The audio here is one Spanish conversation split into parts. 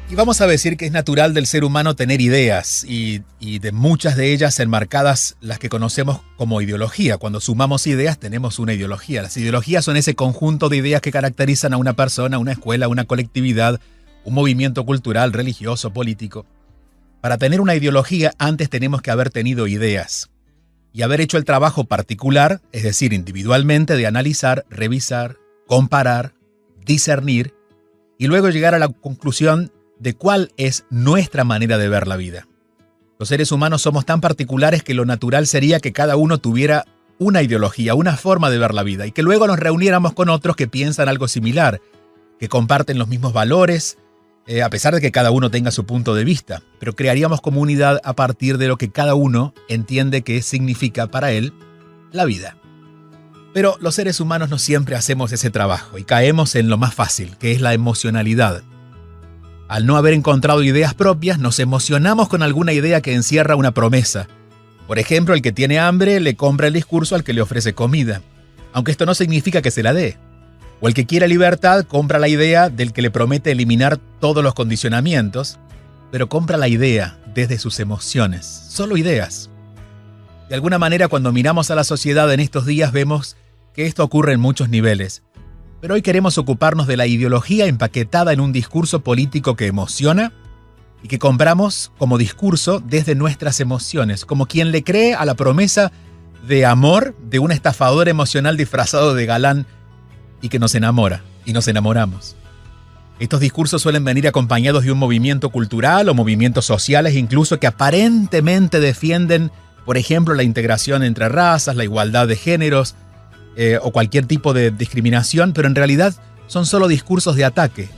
Y vamos a decir que es natural del ser humano tener ideas y de muchas de ellas enmarcadas las que conocemos como ideología. Cuando sumamos ideas tenemos una ideología. Las ideologías son ese conjunto de ideas que caracterizan a una persona, una escuela, una colectividad, un movimiento cultural, religioso, político. Para tener una ideología antes tenemos que haber tenido ideas y haber hecho el trabajo particular, es decir, individualmente, de analizar, revisar, comparar, discernir y luego llegar a la conclusión de cuál es nuestra manera de ver la vida. Los seres humanos somos tan particulares que lo natural sería que cada uno tuviera una ideología, una forma de ver la vida, y que luego nos reuniéramos con otros que piensan algo similar, que comparten los mismos valores, a pesar de que cada uno tenga su punto de vista, pero crearíamos comunidad a partir de lo que cada uno entiende que significa para él la vida. Pero los seres humanos no siempre hacemos ese trabajo y caemos en lo más fácil, que es la emocionalidad. Al no haber encontrado ideas propias, nos emocionamos con alguna idea que encierra una promesa. Por ejemplo, el que tiene hambre le compra el discurso al que le ofrece comida, aunque esto no significa que se la dé. O el que quiere libertad compra la idea del que le promete eliminar todos los condicionamientos, pero compra la idea desde sus emociones, solo ideas. De alguna manera, cuando miramos a la sociedad en estos días, vemos que esto ocurre en muchos niveles. Pero hoy queremos ocuparnos de la ideología empaquetada en un discurso político que emociona y que compramos como discurso desde nuestras emociones, como quien le cree a la promesa de amor de un estafador emocional disfrazado de galán y que nos enamora, y nos enamoramos. Estos discursos suelen venir acompañados de un movimiento cultural o movimientos sociales incluso que aparentemente defienden, por ejemplo, la integración entre razas, la igualdad de géneros, o cualquier tipo de discriminación, pero en realidad son solo discursos de ataque,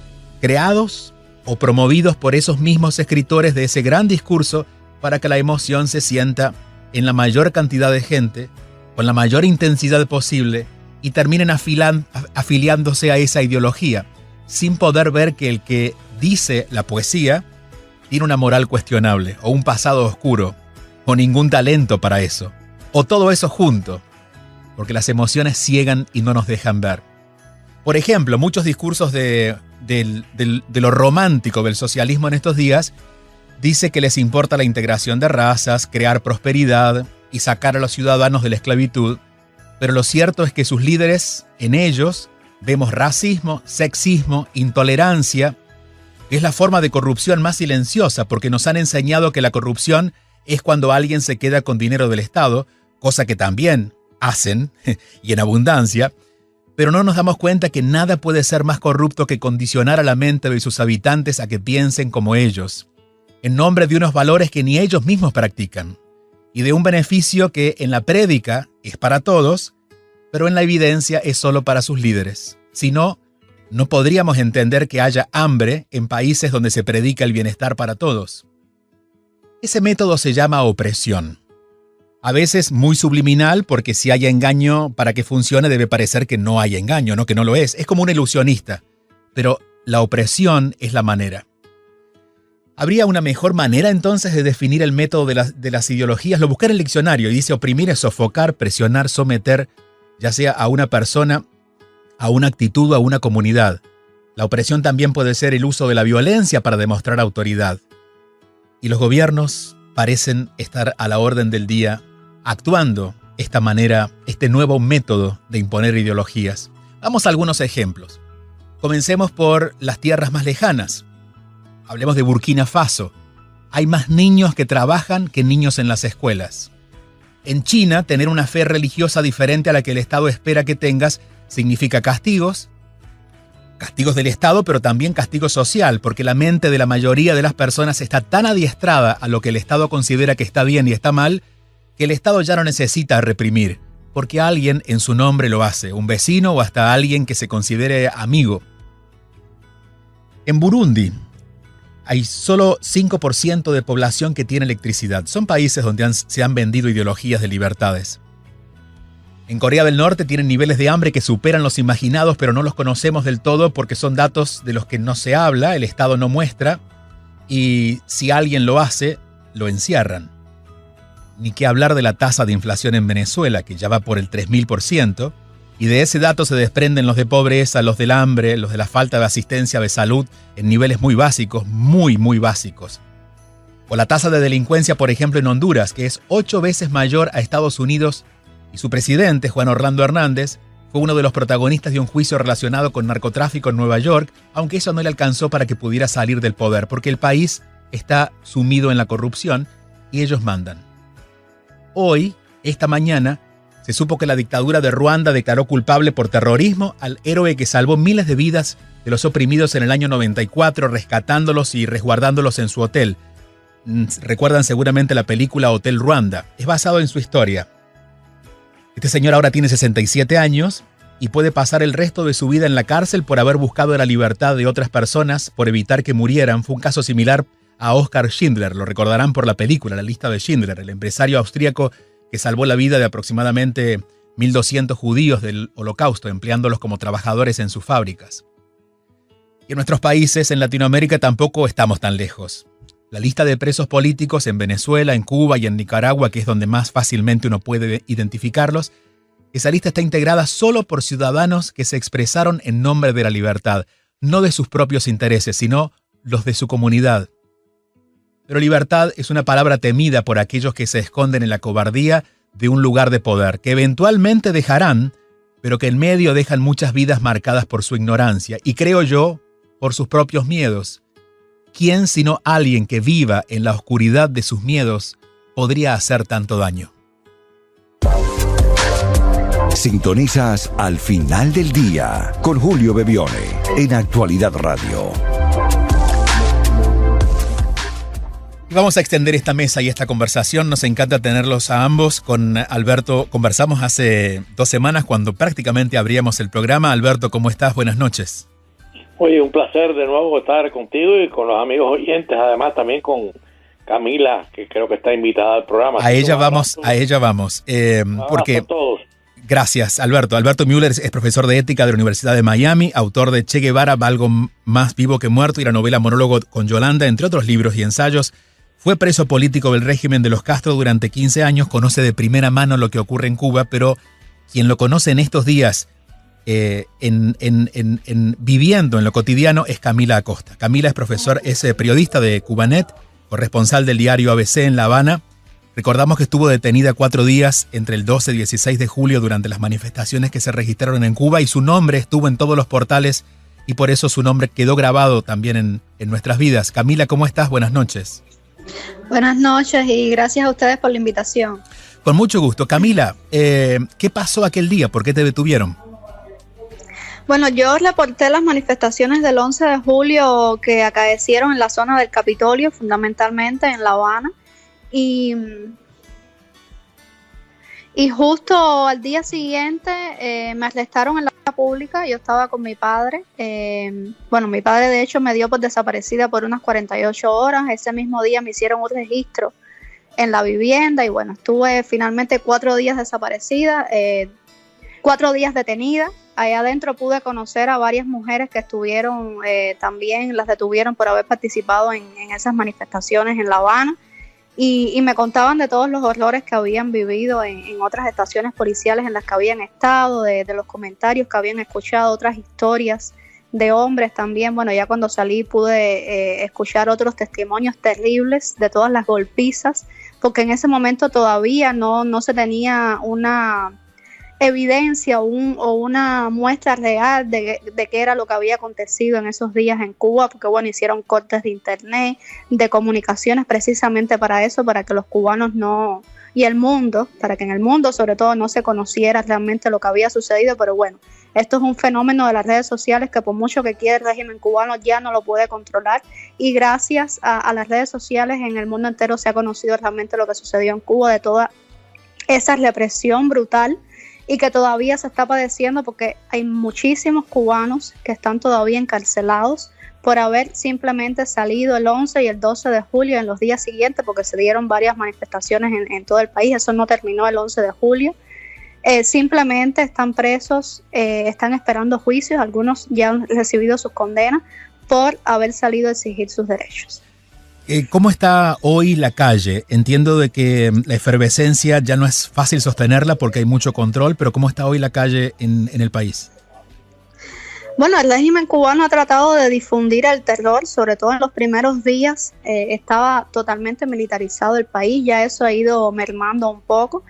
creados o promovidos por esos mismos escritores de ese gran discurso para que la emoción se sienta en la mayor cantidad de gente, con la mayor intensidad posible, y terminen afiliándose a esa ideología, sin poder ver que el que dice la poesía tiene una moral cuestionable, o un pasado oscuro, o ningún talento para eso, o todo eso junto, porque las emociones ciegan y no nos dejan ver. Por ejemplo, muchos discursos de lo romántico del socialismo en estos días dice que les importa la integración de razas, crear prosperidad y sacar a los ciudadanos de la esclavitud, pero lo cierto es que sus líderes, en ellos, vemos racismo, sexismo, intolerancia, que es la forma de corrupción más silenciosa, porque nos han enseñado que la corrupción es cuando alguien se queda con dinero del Estado, cosa que también hacen, y en abundancia, pero no nos damos cuenta que nada puede ser más corrupto que condicionar a la mente de sus habitantes a que piensen como ellos, en nombre de unos valores que ni ellos mismos practican, y de un beneficio que en la prédica es para todos, pero en la evidencia es solo para sus líderes. Si no, no podríamos entender que haya hambre en países donde se predica el bienestar para todos. Ese método se llama opresión. A veces muy subliminal, porque si hay engaño, para que funcione debe parecer que no hay engaño, no que no lo es. Es como un ilusionista. Pero la opresión es la manera. ¿Habría una mejor manera entonces de definir el método de las ideologías? Lo busqué en el diccionario y dice: oprimir es sofocar, presionar, someter, ya sea a una persona, a una actitud o a una comunidad. La opresión también puede ser el uso de la violencia para demostrar autoridad. Y los gobiernos parecen estar a la orden del día actuando esta manera, este nuevo método de imponer ideologías. Vamos a algunos ejemplos. Comencemos por las tierras más lejanas. Hablemos de Burkina Faso. Hay más niños que trabajan que niños en las escuelas. En China, tener una fe religiosa diferente a la que el Estado espera que tengas significa castigos del Estado, pero también castigo social, porque la mente de la mayoría de las personas está tan adiestrada a lo que el Estado considera que está bien y está mal, que el Estado ya no necesita reprimir, porque alguien en su nombre lo hace, un vecino o hasta alguien que se considere amigo. En Burundi hay solo 5% de población que tiene electricidad. Son países donde se han vendido ideologías de libertades. En Corea del Norte tienen niveles de hambre que superan los imaginados, pero no los conocemos del todo porque son datos de los que no se habla, el Estado no muestra, y si alguien lo hace, lo encierran. Ni qué hablar de la tasa de inflación en Venezuela, que ya va por el 3000%, Y de ese dato se desprenden los de pobreza, los del hambre, los de la falta de asistencia de salud en niveles muy básicos, muy básicos. O la tasa de delincuencia, por ejemplo, en Honduras, que es 8 veces mayor a Estados Unidos, y su presidente, Juan Orlando Hernández, fue uno de los protagonistas de un juicio relacionado con narcotráfico en Nueva York, aunque eso no le alcanzó para que pudiera salir del poder, porque el país está sumido en la corrupción y ellos mandan. Hoy, esta mañana, se supo que la dictadura de Ruanda declaró culpable por terrorismo al héroe que salvó miles de vidas de los oprimidos en el año 94, rescatándolos y resguardándolos en su hotel. Recuerdan seguramente la película Hotel Ruanda. Es basado en su historia. Este señor ahora tiene 67 años y puede pasar el resto de su vida en la cárcel por haber buscado la libertad de otras personas, por evitar que murieran. Fue un caso similar a Oskar Schindler, lo recordarán por la película La lista de Schindler, el empresario austríaco que salvó la vida de aproximadamente 1.200 judíos del Holocausto, empleándolos como trabajadores en sus fábricas. Y en nuestros países, en Latinoamérica, tampoco estamos tan lejos. La lista de presos políticos en Venezuela, en Cuba y en Nicaragua, que es donde más fácilmente uno puede identificarlos, esa lista está integrada solo por ciudadanos que se expresaron en nombre de la libertad, no de sus propios intereses, sino los de su comunidad. Pero libertad es una palabra temida por aquellos que se esconden en la cobardía de un lugar de poder, que eventualmente dejarán, pero que en medio dejan muchas vidas marcadas por su ignorancia, y creo yo, por sus propios miedos. ¿Quién sino alguien que viva en la oscuridad de sus miedos podría hacer tanto daño? Sintonizas Al Final del Día con Julio Bebione en Actualidad Radio. Vamos a extender esta mesa y esta conversación. Nos encanta tenerlos a ambos. Con Alberto conversamos hace 2 semanas cuando prácticamente abríamos el programa. Alberto, ¿cómo estás? Buenas noches. Oye, un placer de nuevo estar contigo y con los amigos oyentes, además también con Camila, que creo que está invitada al programa. A ella vamos. Porque todos. Gracias, Alberto. Alberto Müller es profesor de ética de la Universidad de Miami, autor de Che Guevara, Valgo más vivo que muerto y la novela Monólogo con Yolanda, entre otros libros y ensayos. Fue preso político del régimen de los Castro durante 15 años, conoce de primera mano lo que ocurre en Cuba, pero quien lo conoce en estos días, viviendo en lo cotidiano, es Camila Acosta. Camila es periodista de Cubanet, corresponsal del diario ABC en La Habana. Recordamos que estuvo detenida 4 días entre el 12 y 16 de julio durante las manifestaciones que se registraron en Cuba y su nombre estuvo en todos los portales y por eso su nombre quedó grabado también en nuestras vidas. Camila, ¿cómo estás? Buenas noches. Buenas noches y gracias a ustedes por la invitación. Con mucho gusto. Camila, ¿qué pasó aquel día? ¿Por qué te detuvieron? Bueno, yo reporté las manifestaciones del 11 de julio que acaecieron en la zona del Capitolio, fundamentalmente en La Habana, y justo al día siguiente me arrestaron en la vía pública. Yo estaba con mi padre. Mi padre de hecho me dio por desaparecida por unas 48 horas. Ese mismo día me hicieron un registro en la vivienda y bueno, estuve finalmente 4 días desaparecida, 4 días detenida. Allá adentro pude conocer a varias mujeres que estuvieron, también las detuvieron por haber participado en esas manifestaciones en La Habana. Y me contaban de todos los horrores que habían vivido en otras estaciones policiales en las que habían estado, de los comentarios que habían escuchado, otras historias de hombres también. Bueno, ya cuando salí pude escuchar otros testimonios terribles de todas las golpizas, porque en ese momento todavía no se tenía una evidencia o una muestra real de qué era lo que había acontecido en esos días en Cuba, porque bueno, hicieron cortes de internet, de comunicaciones precisamente para eso, para que los cubanos y el mundo, para que en el mundo sobre todo no se conociera realmente lo que había sucedido. Pero bueno, esto es un fenómeno de las redes sociales que por mucho que quiera el régimen cubano ya no lo puede controlar, y gracias a las redes sociales en el mundo entero se ha conocido realmente lo que sucedió en Cuba, de toda esa represión brutal y que todavía se está padeciendo, porque hay muchísimos cubanos que están todavía encarcelados por haber simplemente salido el 11 y el 12 de julio en los días siguientes, porque se dieron varias manifestaciones en todo el país. Eso no terminó el 11 de julio. Simplemente están presos, están esperando juicios. Algunos ya han recibido sus condenas por haber salido a exigir sus derechos. ¿Cómo está hoy la calle? Entiendo de que la efervescencia ya no es fácil sostenerla porque hay mucho control, pero ¿cómo está hoy la calle en el país? Bueno, el régimen cubano ha tratado de difundir el terror, sobre todo en los primeros días. Estaba totalmente militarizado el país, ya eso ha ido mermando un poco.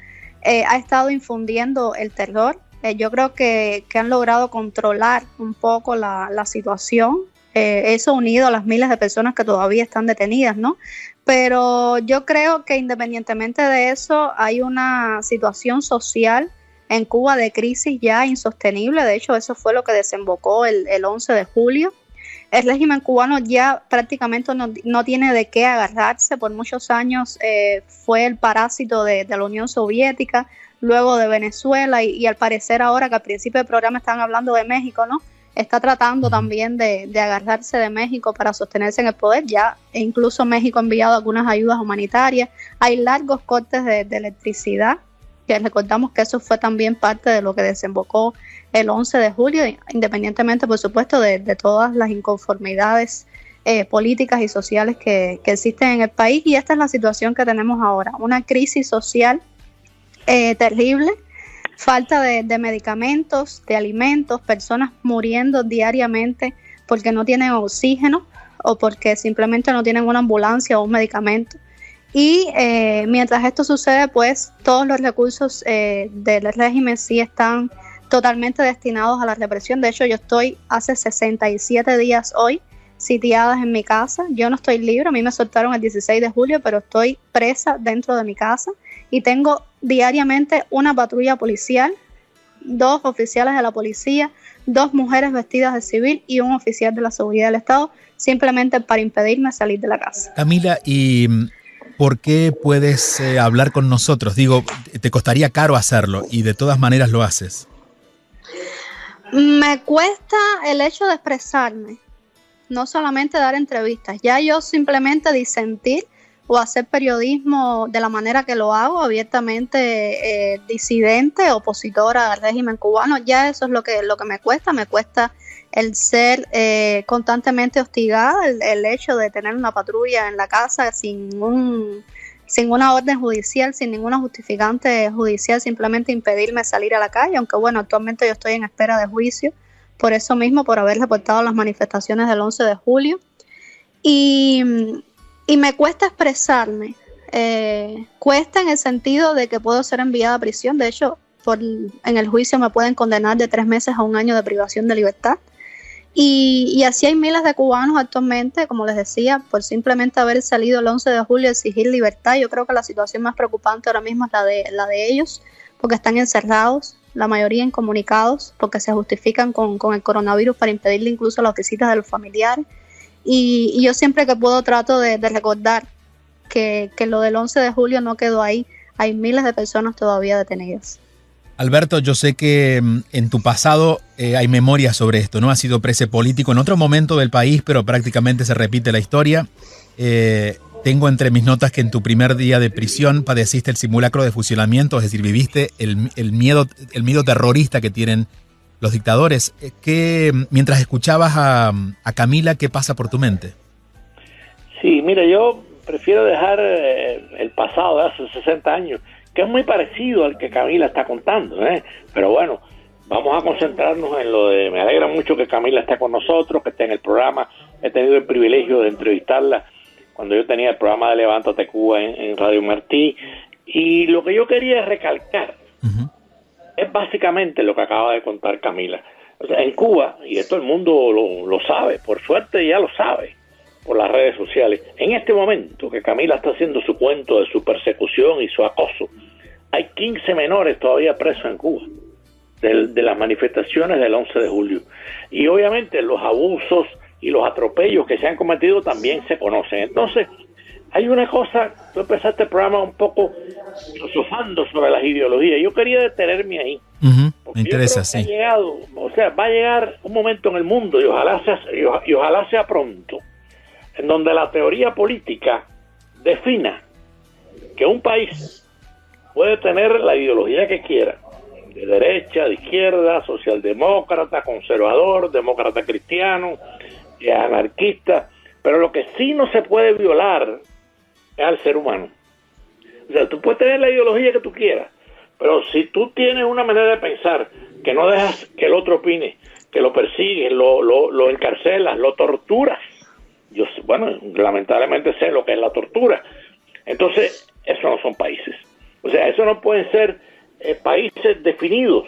Ha estado infundiendo el terror. Yo creo que han logrado controlar un poco la situación. Eso unido a las miles de personas que todavía están detenidas, ¿no? Pero yo creo que independientemente de eso, hay una situación social en Cuba de crisis ya insostenible. De hecho, eso fue lo que desembocó el 11 de julio. El régimen cubano ya prácticamente no tiene de qué agarrarse. Por muchos años fue el parásito de la Unión Soviética, luego de Venezuela y al parecer ahora, que al principio del programa estaban hablando de México, ¿no? Está tratando también de agarrarse de México para sostenerse en el poder. Ya incluso México ha enviado algunas ayudas humanitarias. Hay largos cortes de electricidad, que recordamos que eso fue también parte de lo que desembocó el 11 de julio, independientemente, por supuesto, de todas las inconformidades políticas y sociales que existen en el país. Y esta es la situación que tenemos ahora, una crisis social terrible. Falta de medicamentos, de alimentos, personas muriendo diariamente porque no tienen oxígeno o porque simplemente no tienen una ambulancia o un medicamento. Y mientras esto sucede, pues todos los recursos del régimen sí están totalmente destinados a la represión. De hecho, yo estoy hace 67 días hoy sitiadas en mi casa. Yo no estoy libre, a mí me soltaron el 16 de julio, pero estoy presa dentro de mi casa y tengo diariamente una patrulla policial, 2 oficiales de la policía, 2 mujeres vestidas de civil y un oficial de la seguridad del Estado, simplemente para impedirme salir de la casa. Camila, ¿y por qué puedes hablar con nosotros? Digo, te costaría caro hacerlo y de todas maneras lo haces. Me cuesta el hecho de expresarme, no solamente dar entrevistas. Ya yo simplemente disentir o hacer periodismo de la manera que lo hago, abiertamente disidente, opositora al régimen cubano, ya eso es lo que me cuesta el ser constantemente hostigada, el hecho de tener una patrulla en la casa sin una orden judicial, sin ninguna justificante judicial, simplemente impedirme salir a la calle, aunque bueno, actualmente yo estoy en espera de juicio, por eso mismo, por haber reportado las manifestaciones del 11 de julio, y me cuesta expresarme, cuesta en el sentido de que puedo ser enviada a prisión. De hecho, en el juicio me pueden condenar de 3 meses a 1 año de privación de libertad. Y así hay miles de cubanos actualmente, como les decía, por simplemente haber salido el 11 de julio a exigir libertad. Yo creo que la situación más preocupante ahora mismo es la de ellos, porque están encerrados, la mayoría incomunicados, porque se justifican con el coronavirus para impedirle incluso las visitas de los familiares. Y yo siempre que puedo trato de recordar que lo del 11 de julio no quedó ahí. Hay miles de personas todavía detenidas. Alberto, yo sé que en tu pasado hay memoria sobre esto, ¿no? Has sido preso político en otro momento del país, pero prácticamente se repite la historia. Tengo entre mis notas que en tu primer día de prisión padeciste el simulacro de fusilamiento, es decir, viviste el miedo terrorista que tienen los dictadores. Mientras escuchabas a Camila, ¿qué pasa por tu mente? Sí, mira, yo prefiero dejar el pasado de hace 60 años, que es muy parecido al que Camila está contando, pero bueno, vamos a concentrarnos en lo de... Me alegra mucho que Camila esté con nosotros, que esté en el programa. He tenido el privilegio de entrevistarla cuando yo tenía el programa de Levántate Cuba en Radio Martí, y lo que yo quería recalcar es básicamente lo que acaba de contar Camila. O sea, en Cuba, y esto el mundo lo sabe, por suerte ya lo sabe, por las redes sociales, en este momento que Camila está haciendo su cuento de su persecución y su acoso, hay 15 menores todavía presos en Cuba, de las manifestaciones del 11 de julio. Y obviamente los abusos y los atropellos que se han cometido también se conocen. Entonces, hay una cosa, tú empezaste el programa un poco filosofando sobre las ideologías. Yo quería detenerme ahí. Me interesa, sí. Va a llegar un momento en el mundo, y ojalá sea pronto, en donde la teoría política defina que un país puede tener la ideología que quiera, de derecha, de izquierda, socialdemócrata, conservador, demócrata cristiano, anarquista, Pero lo que sí no se puede violar es al ser humano. O sea, tú puedes tener la ideología que tú quieras, pero si tú tienes una manera de pensar que no dejas que el otro opine, que lo persigues, lo encarcelas, lo torturas. Yo, bueno, lamentablemente sé lo que es la tortura. Entonces, eso no son países. O sea, eso no pueden ser países definidos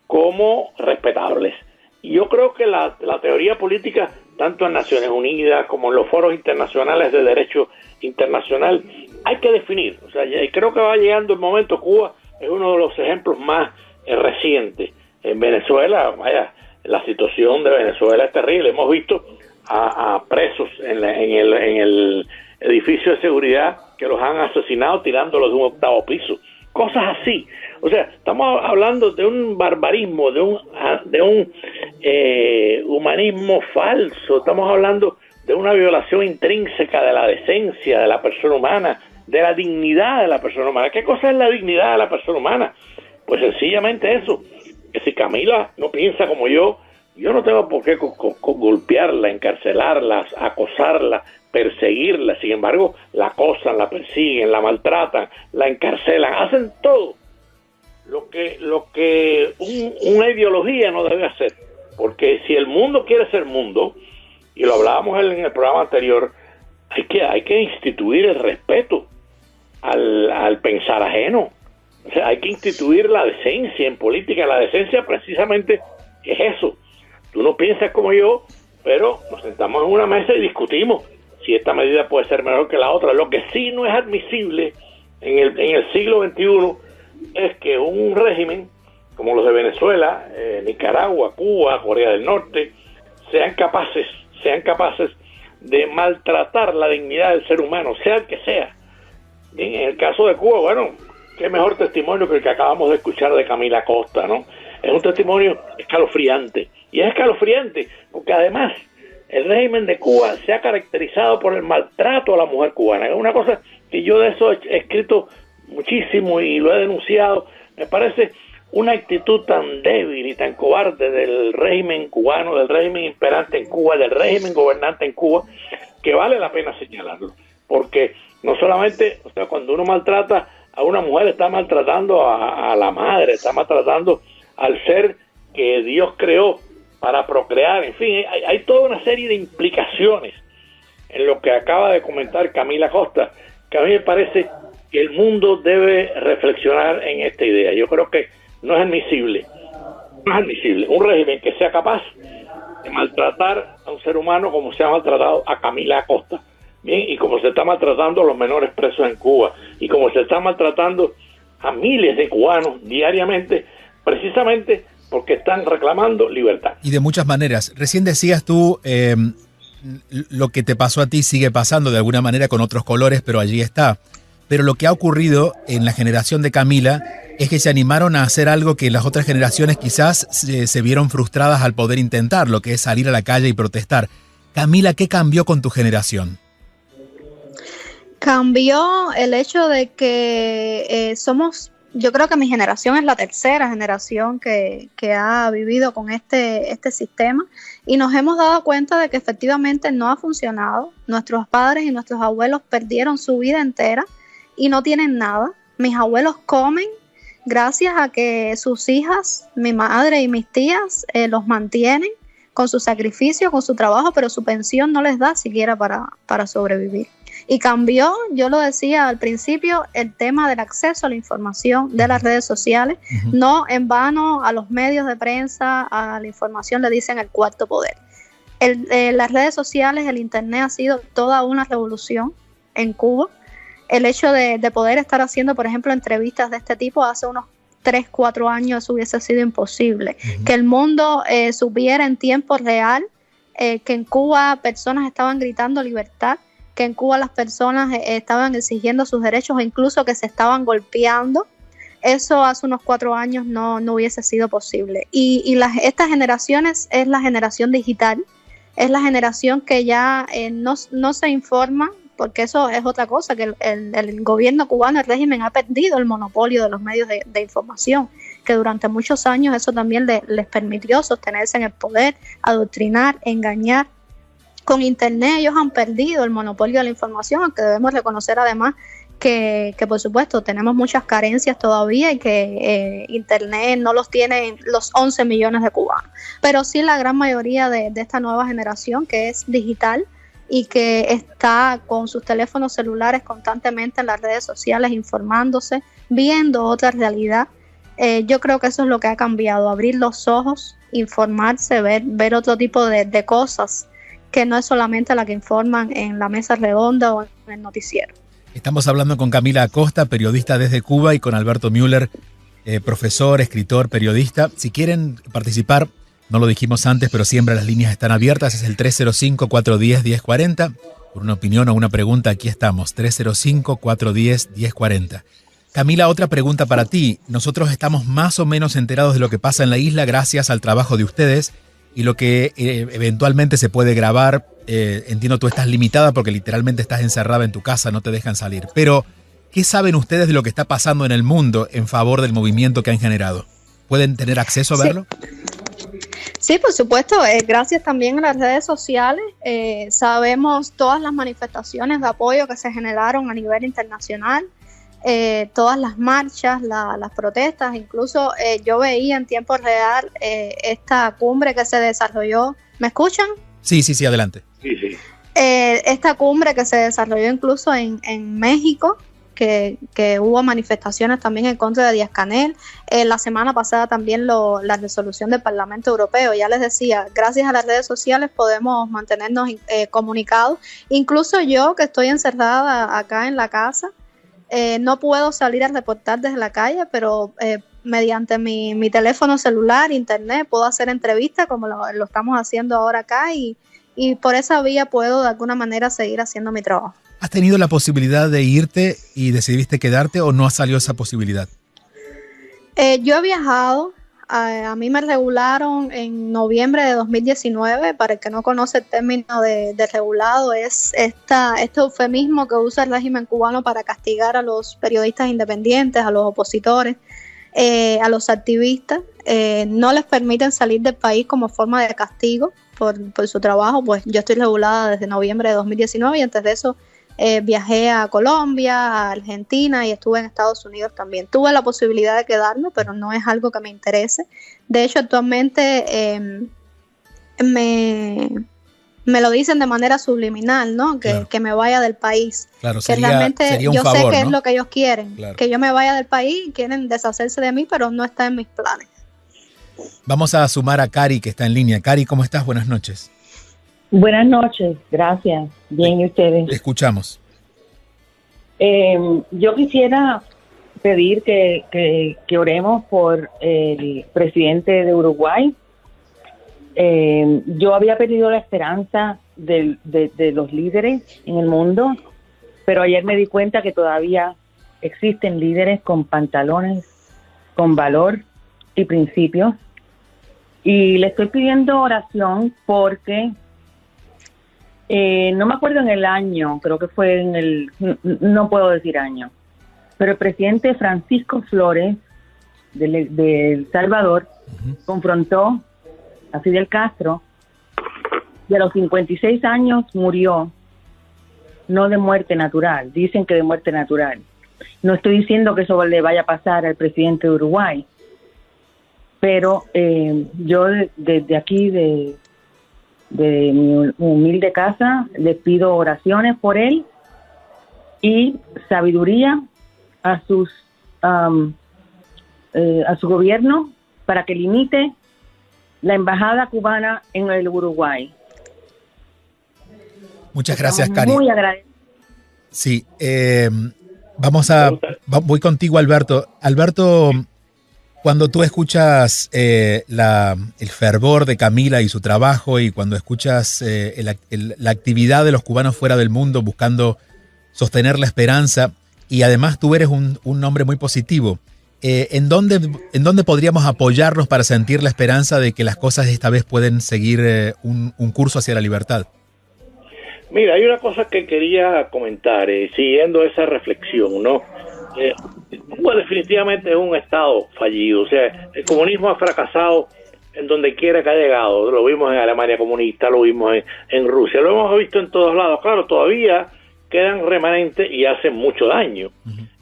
como respetables. Y yo creo que la teoría política, tanto en Naciones Unidas como en los foros internacionales de derecho internacional, hay que definir. O sea, creo que va llegando el momento. Cuba es uno de los ejemplos más recientes. En Venezuela, vaya, la situación de Venezuela es terrible. Hemos visto a presos en el edificio de seguridad que los han asesinado tirándolos de un 8º piso. Cosas así. O sea, estamos hablando de un barbarismo, de un humanismo falso. Estamos hablando de una violación intrínseca de la decencia de la persona humana, de la dignidad de la persona humana. ¿Qué cosa es la dignidad de la persona humana? Pues sencillamente eso, que si Camila no piensa como yo no tengo por qué golpearla, encarcelarla, acosarla, perseguirla. Sin embargo, la acosan, la persiguen, la maltratan, la encarcelan, hacen todo lo que una ideología no debe hacer. Porque si el mundo quiere ser mundo, y lo hablábamos en el programa anterior, hay que instituir el respeto al pensar ajeno. O sea, hay que instituir la decencia en política. La decencia precisamente es eso. Tú no piensas como yo, pero nos sentamos en una mesa y discutimos si esta medida puede ser mejor que la otra. Lo que sí no es admisible en el siglo XXI es que un régimen como los de Venezuela, Nicaragua, Cuba, Corea del Norte, sean capaces de maltratar la dignidad del ser humano, sea el que sea. En el caso de Cuba, bueno, qué mejor testimonio que el que acabamos de escuchar de Camila Costa, ¿no? Es un testimonio escalofriante. Y es escalofriante porque además el régimen de Cuba se ha caracterizado por el maltrato a la mujer cubana. Es una cosa que yo de eso he escrito muchísimo y lo he denunciado. Me parece una actitud tan débil y tan cobarde del régimen cubano, del régimen imperante en Cuba, del régimen gobernante en Cuba, que vale la pena señalarlo. Porque no solamente, o sea, cuando uno maltrata a una mujer, está maltratando a la madre, está maltratando al ser que Dios creó para procrear. En fin, hay toda una serie de implicaciones en lo que acaba de comentar Camila Costa, que a mí me parece que el mundo debe reflexionar en esta idea. Yo creo que no es admisible un régimen que sea capaz de maltratar a un ser humano como se ha maltratado a Camila Costa, bien, y como se está maltratando a los menores presos en Cuba, y como se está maltratando a miles de cubanos diariamente, precisamente porque están reclamando libertad. Y de muchas maneras. Recién decías tú, lo que te pasó a ti sigue pasando de alguna manera con otros colores, pero allí está. Pero lo que ha ocurrido en la generación de Camila es que se animaron a hacer algo que las otras generaciones quizás se vieron frustradas al poder intentar, lo que es salir a la calle y protestar. Camila, ¿qué cambió con tu generación? Cambió el hecho de que yo creo que mi generación es la tercera generación que ha vivido con este sistema, y nos hemos dado cuenta de que efectivamente no ha funcionado. Nuestros padres y nuestros abuelos perdieron su vida entera y no tienen nada. Mis abuelos comen gracias a que sus hijas, mi madre y mis tías, los mantienen con su sacrificio, con su trabajo, pero su pensión no les da siquiera para sobrevivir. Y cambió, yo lo decía al principio, el tema del acceso a la información de las redes sociales. No en vano a los medios de prensa, a la información le dicen el cuarto poder. Las redes sociales, el internet ha sido toda una revolución en Cuba. El hecho de poder estar haciendo, por ejemplo, entrevistas de este tipo hace unos 3, 4 años eso hubiese sido imposible. Que el mundo supiera en tiempo real que en Cuba personas estaban gritando libertad, que en Cuba las personas estaban exigiendo sus derechos, e incluso que se estaban golpeando. Eso hace unos 4 años no hubiese sido posible. Y estas generaciones es la generación digital, es la generación que ya no se informa, porque eso es otra cosa, que el gobierno cubano, el régimen, ha perdido el monopolio de los medios de información, que durante muchos años eso también les permitió sostenerse en el poder, adoctrinar, engañar. con Internet ellos han perdido el monopolio de la información, aunque debemos reconocer además que por supuesto tenemos muchas carencias todavía y que Internet no los tienen los 11 millones de cubanos, pero sí la gran mayoría de esta nueva generación que es digital y que está con sus teléfonos celulares constantemente en las redes sociales informándose, viendo otra realidad. Yo creo que eso es lo que ha cambiado, abrir los ojos, informarse, ver otro tipo de cosas que no es solamente la que informan en la mesa redonda o en el noticiero. Estamos hablando con Camila Acosta, periodista desde Cuba, y con Alberto Müller, profesor, escritor, periodista. Si quieren participar, no lo dijimos antes, pero siempre las líneas están abiertas. Es el 305-410-1040. Por una opinión o una pregunta, aquí estamos. 305-410-1040. Camila, otra pregunta para ti. Nosotros estamos más o menos enterados de lo que pasa en la isla gracias al trabajo de ustedes y lo que eventualmente se puede grabar. Entiendo tú estás limitada porque literalmente estás encerrada en tu casa, no te dejan salir. Pero, ¿qué saben ustedes de lo que está pasando en el mundo en favor del movimiento que han generado? ¿Pueden tener acceso a verlo? Sí, por supuesto. Gracias también a las redes sociales. Sabemos todas las manifestaciones de apoyo que se generaron a nivel internacional. Todas las marchas, las protestas, incluso yo veía en tiempo real esta cumbre que se desarrolló. ¿Me escuchan? Sí, adelante. Sí. Esta cumbre que se desarrolló incluso en México, que hubo manifestaciones también en contra de Díaz-Canel. La semana pasada también la resolución del Parlamento Europeo. Ya les decía, gracias a las redes sociales podemos mantenernos comunicados. Incluso yo, que estoy encerrada acá en la casa, no puedo salir a reportar desde la calle, pero mediante mi teléfono celular, internet, puedo hacer entrevistas como lo estamos haciendo ahora acá y por esa vía puedo de alguna manera seguir haciendo mi trabajo. ¿Has tenido la posibilidad de irte y decidiste quedarte o no salió esa posibilidad? Yo he viajado. A mí me regularon en noviembre de 2019. Para el que no conoce el término de regulado, es este eufemismo que usa el régimen cubano para castigar a los periodistas independientes, a los opositores, a los activistas. No les permiten salir del país como forma de castigo por su trabajo. Pues yo estoy regulada desde noviembre de 2019 y antes de eso viajé a Colombia, a Argentina y estuve en Estados Unidos también. Tuve la posibilidad de quedarme, pero no es algo que me interese. De hecho, actualmente me lo dicen de manera subliminal, ¿no? Que me vaya del país. Claro, que realmente yo favor, sé que, ¿no?, es lo que ellos quieren, claro, que yo me vaya del país y quieren deshacerse de mí, pero no está en mis planes. Vamos a sumar a Cari, que está en línea. Cari, ¿cómo estás? Buenas noches. Buenas noches, gracias. Bien, ¿y ustedes? Te escuchamos. Yo quisiera pedir que oremos por el presidente de Uruguay. Yo había perdido la esperanza de los líderes en el mundo, pero ayer me di cuenta que todavía existen líderes con pantalones, con valor y principios. Y le estoy pidiendo oración porque no me acuerdo en el año, creo que fue no puedo decir año, pero el presidente Francisco Flores de El Salvador confrontó a Fidel Castro y a los 56 años murió, no de muerte natural, dicen que de muerte natural. No estoy diciendo que eso le vaya a pasar al presidente de Uruguay, pero yo desde aquí de mi humilde casa les pido oraciones por él y sabiduría a su gobierno para que limite la embajada cubana en el Uruguay. Muchas gracias, Cari. Muy agradecido. Sí, voy contigo, Alberto. Alberto, cuando tú escuchas el fervor de Camila y su trabajo y cuando escuchas la actividad de los cubanos fuera del mundo buscando sostener la esperanza y además tú eres un hombre muy positivo, ¿en dónde podríamos apoyarnos para sentir la esperanza de que las cosas esta vez pueden seguir un curso hacia la libertad? Mira, hay una cosa que quería comentar, siguiendo esa reflexión, ¿no? Cuba definitivamente es un estado fallido, o sea, el comunismo ha fracasado en donde quiera que ha llegado. Lo vimos en Alemania comunista, lo vimos en Rusia, lo hemos visto en todos lados. Claro, todavía quedan remanentes y hacen mucho daño.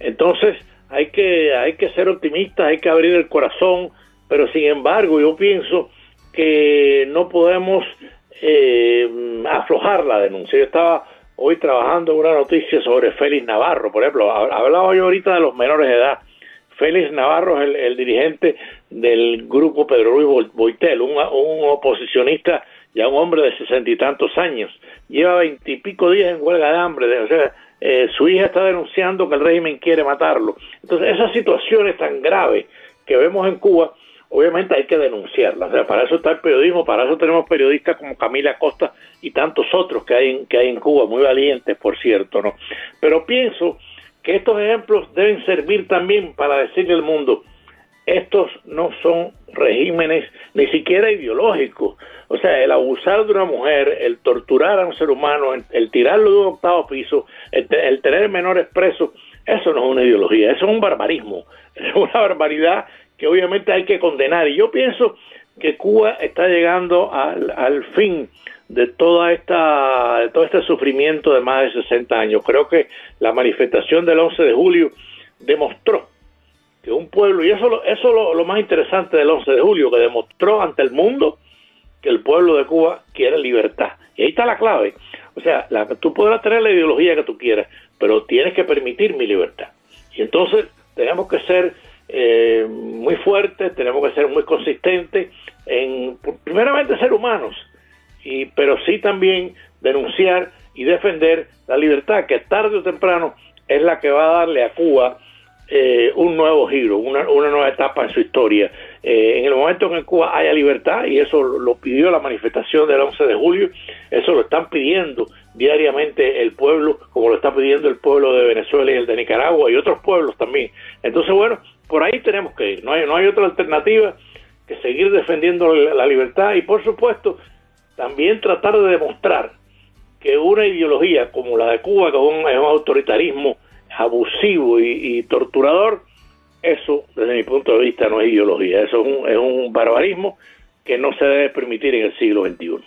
Entonces hay que ser optimistas, hay que abrir el corazón, pero sin embargo yo pienso que no podemos aflojar la denuncia. Yo estaba hoy trabajando en una noticia sobre Félix Navarro, por ejemplo. Hablaba yo ahorita de los menores de edad. Félix Navarro es el dirigente del grupo Pedro Luis Boitel, un oposicionista, ya un hombre de 60 y tantos años. Lleva 20 y pico días en huelga de hambre. O sea, su hija está denunciando que el régimen quiere matarlo. Entonces, esas situaciones tan graves que vemos en Cuba, obviamente hay que denunciarlas. O sea, para eso está el periodismo, para eso tenemos periodistas como Camila Acosta y tantos otros que hay en Cuba, muy valientes, por cierto, ¿no? Pero pienso que estos ejemplos deben servir también para decirle al mundo, estos no son regímenes ni siquiera ideológicos. O sea, el abusar de una mujer, el torturar a un ser humano, el tirarlo de un 8º piso, el tener menores presos, eso no es una ideología, eso es un barbarismo, es una barbaridad que obviamente hay que condenar. Y yo pienso que Cuba está llegando al fin de todo este sufrimiento de más de 60 años. Creo que la manifestación del 11 de julio demostró que un pueblo, y eso es lo más interesante del 11 de julio, que demostró ante el mundo que el pueblo de Cuba quiere libertad. Y ahí está la clave. O sea, tú podrás tener la ideología que tú quieras, pero tienes que permitir mi libertad. Y entonces tenemos que ser muy fuertes, tenemos que ser muy consistentes en, primeramente, ser humanos, pero sí también denunciar y defender la libertad, que tarde o temprano es la que va a darle a Cuba un nuevo giro, una nueva etapa en su historia. En el momento en que Cuba haya libertad, y eso lo pidió la manifestación del 11 de julio, eso lo están pidiendo diariamente el pueblo, como lo está pidiendo el pueblo de Venezuela y el de Nicaragua y otros pueblos también. Entonces, bueno, por ahí tenemos que ir, no hay otra alternativa que seguir defendiendo la libertad y, por supuesto, también tratar de demostrar que una ideología como la de Cuba, que es un autoritarismo abusivo y torturador, eso desde mi punto de vista no es ideología, eso es un barbarismo que no se debe permitir en el siglo XXI.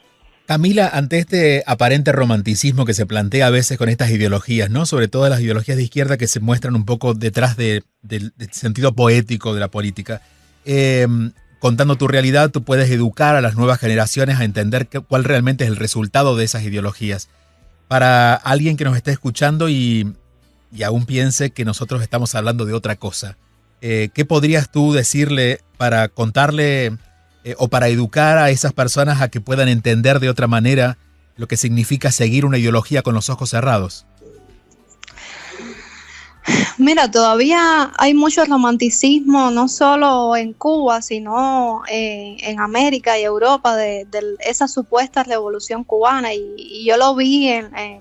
Camila, ante este aparente romanticismo que se plantea a veces con estas ideologías, ¿no? Sobre todo las ideologías de izquierda que se muestran un poco detrás del sentido poético de la política, contando tu realidad, tú puedes educar a las nuevas generaciones a entender cuál realmente es el resultado de esas ideologías. Para alguien que nos esté escuchando y aún piense que nosotros estamos hablando de otra cosa, ¿qué podrías tú decirle para contarle o para educar a esas personas a que puedan entender de otra manera lo que significa seguir una ideología con los ojos cerrados? Mira, todavía hay mucho romanticismo, no solo en Cuba, sino en América y Europa, de esa supuesta revolución cubana. Y yo lo vi,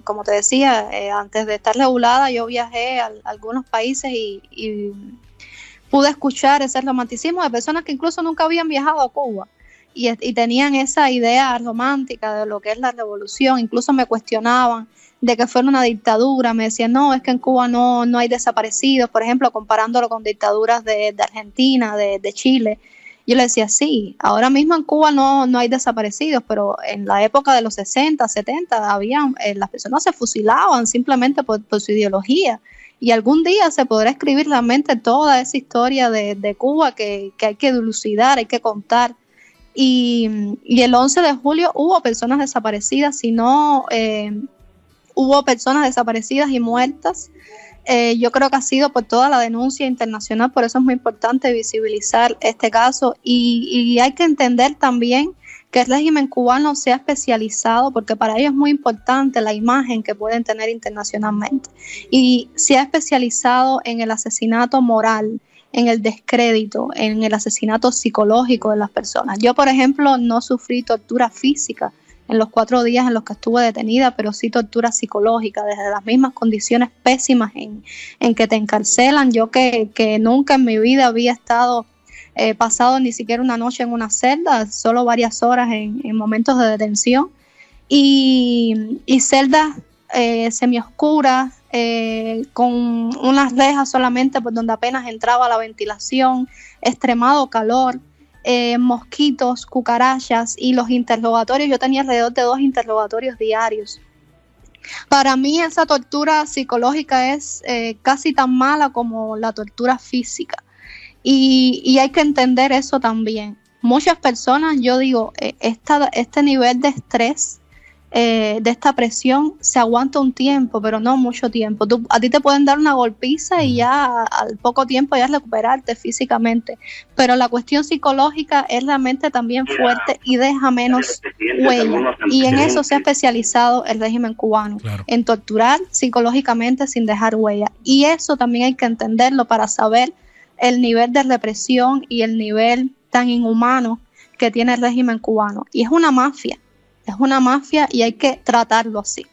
como te decía, antes de estar regulada, yo viajé a algunos países y pude escuchar ese romanticismo de personas que incluso nunca habían viajado a Cuba y tenían esa idea romántica de lo que es la revolución. Incluso me cuestionaban de que fuera una dictadura, me decían, no, es que en Cuba no hay desaparecidos, por ejemplo, comparándolo con dictaduras de Argentina, de Chile. Yo le decía, sí, ahora mismo en Cuba no hay desaparecidos, pero en la época de los 60, 70, las personas se fusilaban simplemente por su ideología. Y algún día se podrá escribir realmente toda esa historia de Cuba que hay que dilucidar, hay que contar. Y el 11 de julio hubo personas desaparecidas, hubo personas desaparecidas y muertas. Yo creo que ha sido por toda la denuncia internacional, por eso es muy importante visibilizar este caso. Y hay que entender también que el régimen cubano se ha especializado, porque para ellos es muy importante la imagen que pueden tener internacionalmente, y se ha especializado en el asesinato moral, en el descrédito, en el asesinato psicológico de las personas. Yo, por ejemplo, no sufrí tortura física en los 4 días en los que estuve detenida, pero sí tortura psicológica, desde las mismas condiciones pésimas en que te encarcelan. Yo que nunca en mi vida había pasado ni siquiera una noche en una celda, solo varias horas en momentos de detención, y celdas semioscuras, con unas rejas solamente por donde apenas entraba la ventilación, extremado calor, mosquitos, cucarachas y los interrogatorios. Yo tenía alrededor de 2 interrogatorios diarios. Para mí esa tortura psicológica es casi tan mala como la tortura física. Y hay que entender eso también. Muchas personas, yo digo, este nivel de estrés, de esta presión, se aguanta un tiempo, pero no mucho tiempo. A ti te pueden dar una golpiza y ya al poco tiempo ya recuperarte físicamente. Pero la cuestión psicológica es realmente también fuerte y deja menos huella. Y en eso se ha especializado el régimen cubano, claro, en torturar psicológicamente sin dejar huella. Y eso también hay que entenderlo para saber el nivel de represión y el nivel tan inhumano que tiene el régimen cubano. Y es una mafia y hay que tratarlo así.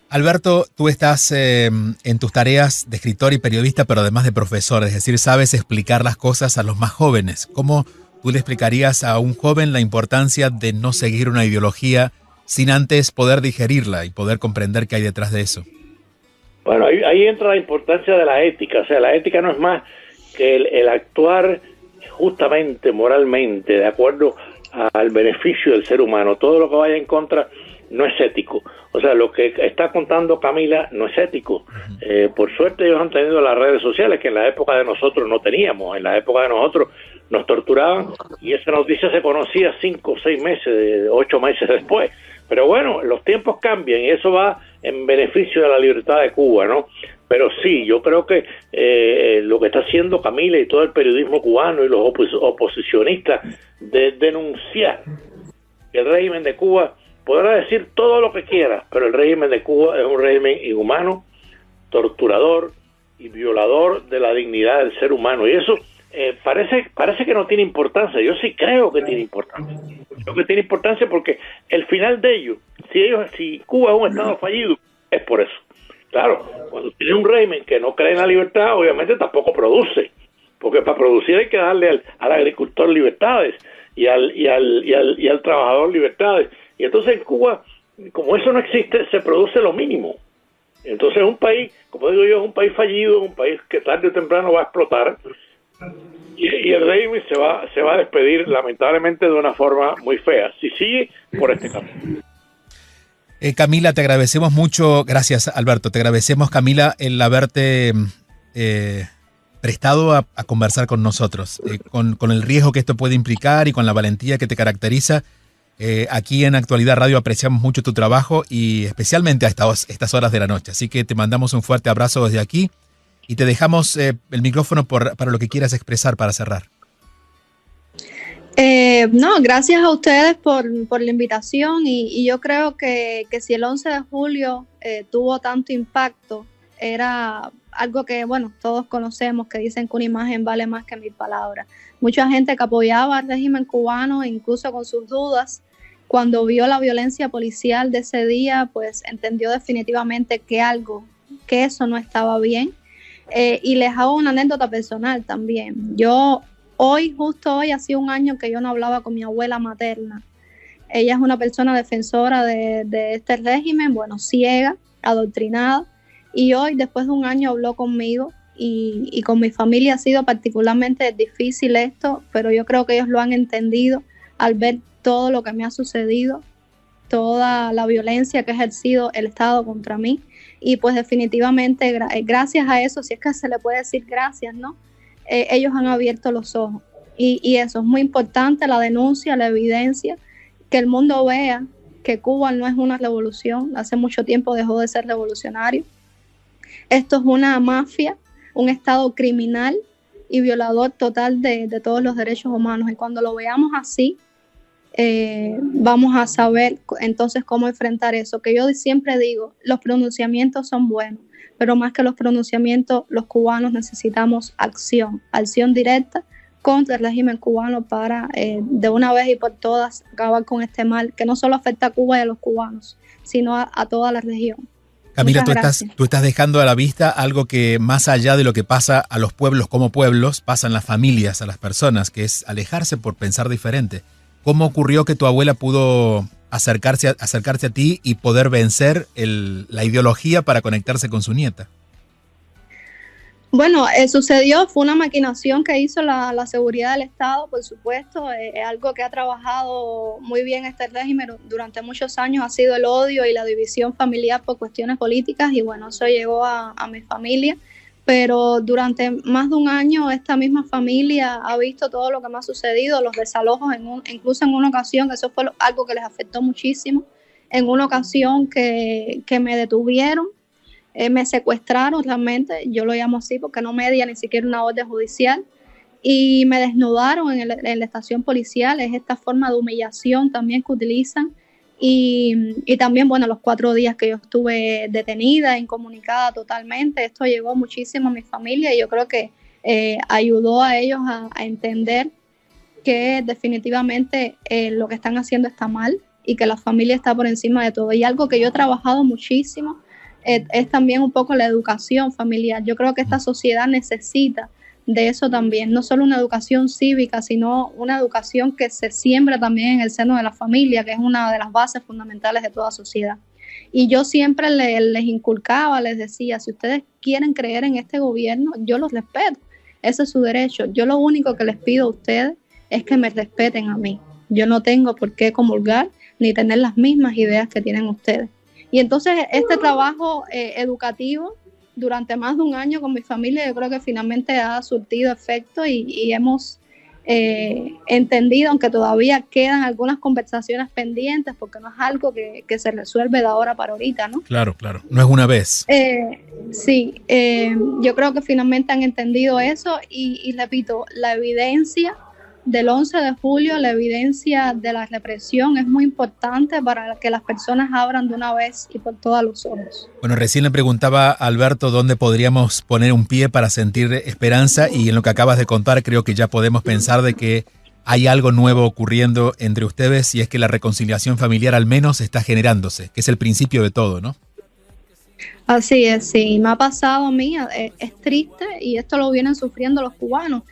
Alberto, tú estás en tus tareas de escritor y periodista, pero además de profesor, es decir, sabes explicar las cosas a los más jóvenes. ¿Cómo tú le explicarías a un joven la importancia de no seguir una ideología sin antes poder digerirla y poder comprender qué hay detrás de eso? Bueno, ahí entra la importancia de la ética. O sea, la ética no es más que el actuar justamente, moralmente, de acuerdo al beneficio del ser humano. Todo lo que vaya en contra no es ético. O sea, lo que está contando Camila no es ético. Por suerte ellos han tenido las redes sociales que en la época de nosotros no teníamos. En la época de nosotros nos torturaban y esa noticia se conocía 5 o 6 meses, 8 meses después. Pero bueno, los tiempos cambian y eso va en beneficio de la libertad de Cuba, ¿no? Pero sí, yo creo que lo que está haciendo Camila y todo el periodismo cubano y los oposicionistas de denunciar que el régimen de Cuba, podrá decir todo lo que quiera, pero el régimen de Cuba es un régimen inhumano, torturador y violador de la dignidad del ser humano. Y eso parece que no tiene importancia. Yo sí creo que tiene importancia. Creo que tiene importancia porque el final de ello, si Cuba es un estado fallido, es por eso. Claro, cuando tiene un régimen que no cree en la libertad, obviamente tampoco produce, porque para producir hay que darle al agricultor libertades y al trabajador libertades. Y entonces en Cuba, como eso no existe, se produce lo mínimo. Entonces es un país, como digo yo, es un país fallido, un país que tarde o temprano va a explotar. Y el régimen se va a despedir lamentablemente de una forma muy fea, si sigue por este camino. Camila, te agradecemos mucho, gracias Alberto, te agradecemos Camila el haberte prestado a conversar con nosotros, con el riesgo que esto puede implicar y con la valentía que te caracteriza. Aquí en Actualidad Radio apreciamos mucho tu trabajo y especialmente a estas horas de la noche, así que te mandamos un fuerte abrazo desde aquí y te dejamos el micrófono para lo que quieras expresar para cerrar. No, gracias a ustedes por la invitación y yo creo que si el 11 de julio tuvo tanto impacto, era algo que, bueno, todos conocemos, que dicen que una imagen vale más que 1000 palabras. Mucha gente que apoyaba al régimen cubano, incluso con sus dudas, cuando vio la violencia policial de ese día, pues entendió definitivamente que eso no estaba bien. Y les hago una anécdota personal también. Justo hoy, hacía un año que yo no hablaba con mi abuela materna. Ella es una persona defensora de este régimen, bueno, ciega, adoctrinada, y hoy, después de un año, habló conmigo y con mi familia ha sido particularmente difícil esto, pero yo creo que ellos lo han entendido al ver todo lo que me ha sucedido, toda la violencia que ha ejercido el Estado contra mí, y pues definitivamente gracias a eso, si es que se le puede decir gracias, ¿no? Ellos han abierto los ojos y eso es muy importante, la denuncia, la evidencia, que el mundo vea que Cuba no es una revolución, hace mucho tiempo dejó de ser revolucionario. Esto es una mafia, un estado criminal y violador total de todos los derechos humanos, y cuando lo veamos así, vamos a saber entonces cómo enfrentar eso, que yo siempre digo, los pronunciamientos son buenos, pero más que los pronunciamientos, los cubanos necesitamos acción directa contra el régimen cubano para de una vez y por todas acabar con este mal que no solo afecta a Cuba y a los cubanos, sino a toda la región. Camila, tú estás dejando a la vista algo que más allá de lo que pasa a los pueblos como pueblos, pasa en las familias, a las personas, que es alejarse por pensar diferente. ¿Cómo ocurrió que tu abuela pudo acercarse a ti y poder vencer la ideología para conectarse con su nieta? Bueno, sucedió, fue una maquinación que hizo la seguridad del Estado, por supuesto, algo que ha trabajado muy bien este régimen durante muchos años ha sido el odio y la división familiar por cuestiones políticas y bueno, eso llegó a mi familia, pero durante más de un año esta misma familia ha visto todo lo que me ha sucedido, los desalojos, incluso en una ocasión, eso fue algo que les afectó muchísimo, en una ocasión que me detuvieron. Me secuestraron realmente, yo lo llamo así porque no media ni siquiera una orden judicial y me desnudaron en la estación policial, es esta forma de humillación también que utilizan y también, bueno, los 4 días que yo estuve detenida, incomunicada totalmente, esto llegó muchísimo a mi familia y yo creo que ayudó a ellos a entender que definitivamente lo que están haciendo está mal y que la familia está por encima de todo y algo que yo he trabajado muchísimo es también un poco la educación familiar. Yo creo que esta sociedad necesita de eso también, no solo una educación cívica, sino una educación que se siembra también en el seno de la familia, que es una de las bases fundamentales de toda sociedad. Y yo siempre les inculcaba, les decía, si ustedes quieren creer en este gobierno, yo los respeto, ese es su derecho. Yo lo único que les pido a ustedes es que me respeten a mí. Yo no tengo por qué comulgar ni tener las mismas ideas que tienen ustedes. Y entonces este trabajo educativo durante más de un año con mi familia yo creo que finalmente ha surtido efecto y hemos entendido, aunque todavía quedan algunas conversaciones pendientes porque no es algo que se resuelve de ahora para ahorita, ¿no? Claro, no es una vez. Sí, yo creo que finalmente han entendido eso y repito, la evidencia del 11 de julio, la evidencia de la represión es muy importante para que las personas abran de una vez y por todos los ojos. Bueno, recién le preguntaba a Alberto dónde podríamos poner un pie para sentir esperanza y en lo que acabas de contar creo que ya podemos pensar de que hay algo nuevo ocurriendo entre ustedes y es que la reconciliación familiar al menos está generándose, que es el principio de todo, ¿no? Así es, sí, me ha pasado a mí, es triste y esto lo vienen sufriendo los cubanos.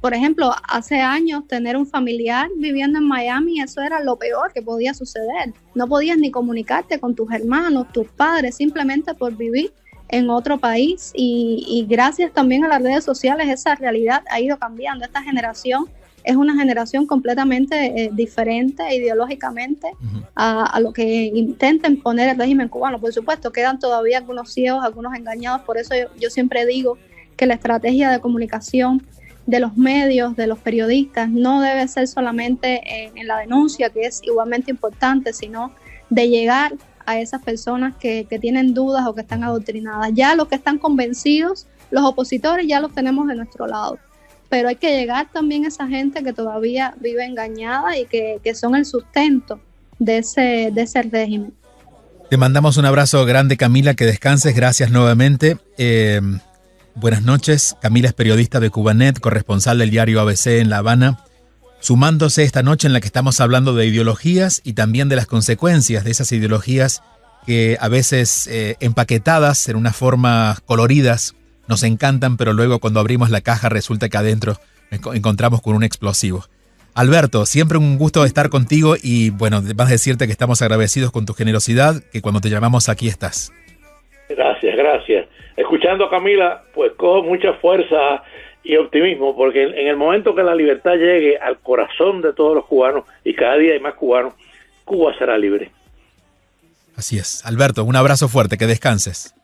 Por ejemplo, hace años tener un familiar viviendo en Miami, eso era lo peor que podía suceder. No podías ni comunicarte con tus hermanos, tus padres, simplemente por vivir en otro país y gracias también a las redes sociales esa realidad ha ido cambiando. Esta generación es una generación completamente diferente ideológicamente a lo que intenta imponer el régimen cubano. Por supuesto, quedan todavía algunos ciegos, algunos engañados, por eso yo siempre digo que la estrategia de comunicación de los medios, de los periodistas, no debe ser solamente en la denuncia, que es igualmente importante, sino de llegar a esas personas que tienen dudas o que están adoctrinadas. Ya los que están convencidos, los opositores ya los tenemos de nuestro lado. Pero hay que llegar también a esa gente que todavía vive engañada y que son el sustento de ese régimen. Te mandamos un abrazo grande, Camila, que descanses, gracias nuevamente. Buenas noches, Camila es periodista de Cubanet, corresponsal del diario ABC en La Habana, sumándose esta noche en la que estamos hablando de ideologías y también de las consecuencias de esas ideologías que a veces empaquetadas en una forma coloridas, nos encantan, pero luego cuando abrimos la caja resulta que adentro encontramos con un explosivo. Alberto, siempre un gusto estar contigo y bueno, vas a decirte que estamos agradecidos con tu generosidad, que cuando te llamamos aquí estás. Gracias. Escuchando a Camila, pues cojo mucha fuerza y optimismo, porque en el momento que la libertad llegue al corazón de todos los cubanos, y cada día hay más cubanos, Cuba será libre. Así es. Alberto, un abrazo fuerte, que descanses.